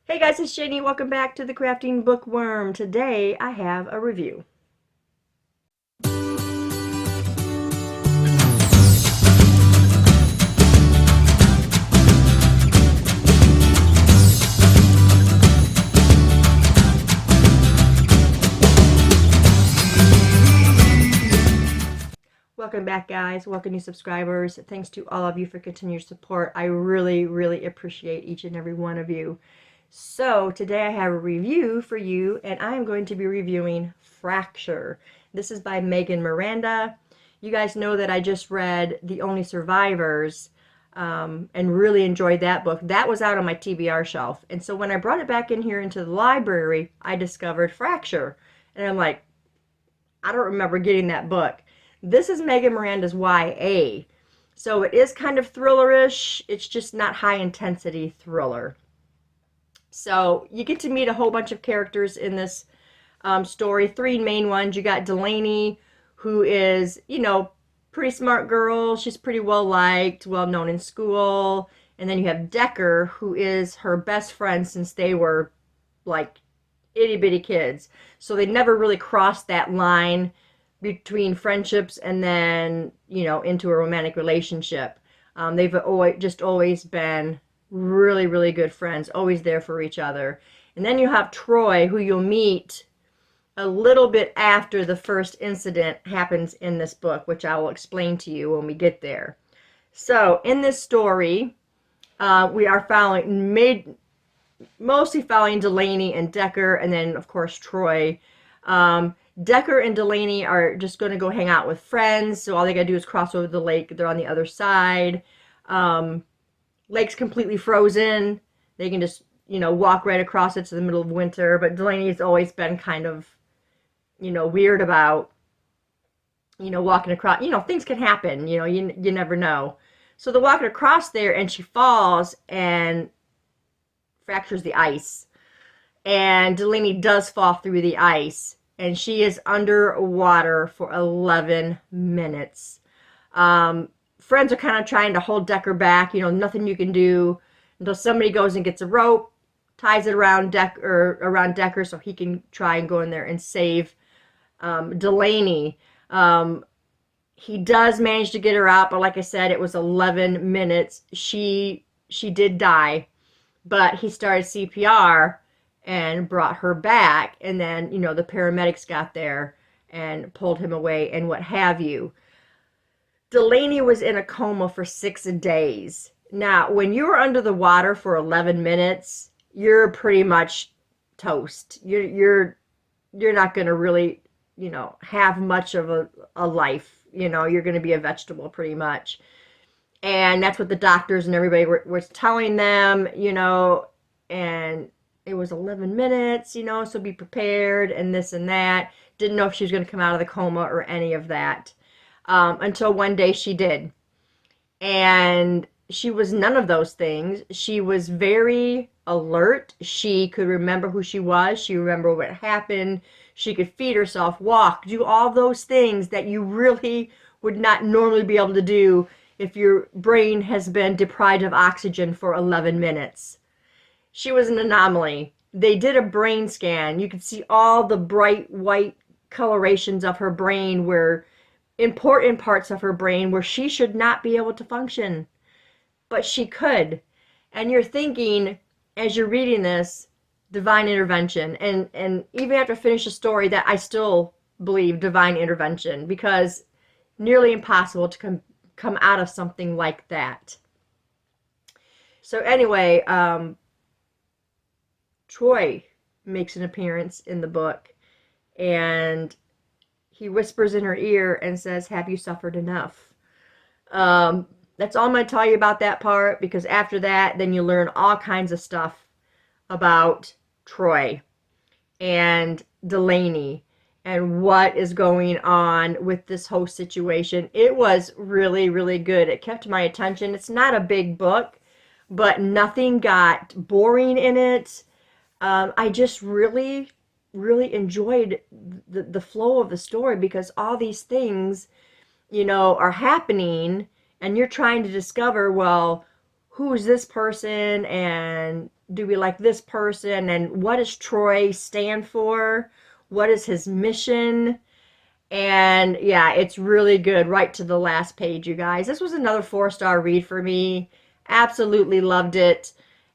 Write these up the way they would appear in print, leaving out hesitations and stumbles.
Hey guys, it's Jenny. Welcome back to the Crafting Bookworm. Today I have a review. Welcome back, guys. Welcome, new subscribers. Thanks to all of you for continued support. I really appreciate each and every one of you. So today I have a review for you, and I am going to be reviewing Fracture. This is by Miranda. You guys know that I just read The Only Survivors and really enjoyed that book. That was out on my TBR shelf. And so when I brought it back in here into the library, I discovered Fracture. And I'm like, I don't remember getting that book. This is Miranda's YA. So it is kind of thrillerish. It's just not high intensity thriller. So you get to meet a whole bunch of characters in this story. Three main ones. You got Delaney, who is, pretty smart girl. She's pretty well liked, well known in school. And then you have Decker, who is her best friend since they were like itty bitty kids. So they never really crossed that line between friendships and then, into a romantic relationship. They've always been really good friends, always there for each other. And then you have Troy, who you'll meet a little bit after the first incident happens in this book, which I will explain to you when we get there. So in this story, we are mostly following Delaney and Decker, and then of course Troy. Decker and Delaney are just going to go hang out with friends, so all they got to do is cross over the lake. They're on the other side. Lake's completely frozen. They can just, walk right across it to the middle of winter, but Delaney's always been kind of, weird about, walking across. Things can happen, you never know. So they're walking across there, and she falls and fractures the ice. And Delaney does fall through the ice. And she is underwater for 11 minutes. Friends are kind of trying to hold Decker back. Nothing you can do until somebody goes and gets a rope, ties it around Decker so he can try and go in there and save Delaney. He does manage to get her out, but like I said, it was 11 minutes. She did die, but he started CPR and brought her back, and then, the paramedics got there and pulled him away and what have you. Delaney was in a coma for 6 days. Now, when you're under the water for 11 minutes, you're pretty much toast. You're not going to really, have much of a life. You're going to be a vegetable pretty much. And that's what the doctors and everybody was telling them, and it was 11 minutes, so be prepared and this and that. Didn't know if she was going to come out of the coma or any of that. Until one day she did. And she was none of those things. She was very alert. She could remember who she was. She remembered what happened. She could feed herself, walk, do all those things that you really would not normally be able to do if your brain has been deprived of oxygen for 11 minutes. She was an anomaly. They did a brain scan. You could see all the bright white colorations of her brain, where important parts of her brain where she should not be able to function, but she could. And you're thinking, as you're reading this, divine intervention. And even after I finish the story, that I still believe divine intervention, because nearly impossible to come out of something like that. So anyway, Troy makes an appearance in the book, and he whispers in her ear and says, "Have you suffered enough?" That's all I'm going to tell you about that part, because after that, then you learn all kinds of stuff about Troy and Delaney and what is going on with this whole situation. It was really good. It kept my attention. It's not a big book, but nothing got boring in it. I just really enjoyed the flow of the story, because all these things, are happening, and you're trying to discover, well, who is this person, and do we like this person, and what does Troy stand for? What is his mission? And yeah, it's really good right to the last page, you guys. This was another 4-star read for me. Absolutely loved it.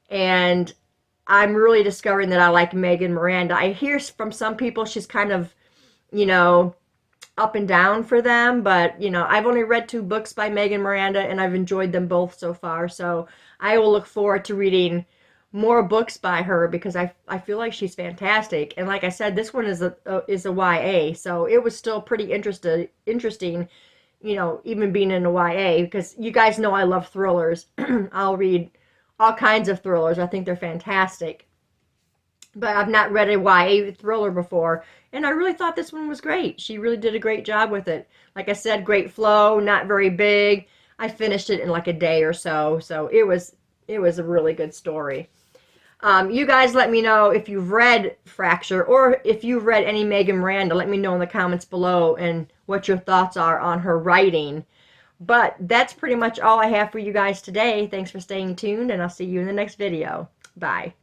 And I'm really discovering that I like Megan Miranda. I hear from some people she's kind of, you know, up and down for them, but you know, I've only read 2 books by Megan Miranda and I've enjoyed them both so far. So I will look forward to reading more books by her because I feel like she's fantastic. And like I said, this one is a YA, so it was still pretty interesting, you know, even being in a YA, because you guys know I love thrillers. I'll read all kinds of thrillers. I think they're fantastic. But I've not read a YA thriller before, and I really thought this one was great. She really did a great job with it. Like I said, great flow, not very big. I finished it in like a day or so, so it was a really good story. You guys let me know if you've read Fracture or if you've read any Megan Miranda. Let me know in the comments below and what your thoughts are on her writing. But that's pretty much all I have for you guys today. Thanks for staying tuned, and I'll see you in the next video. Bye.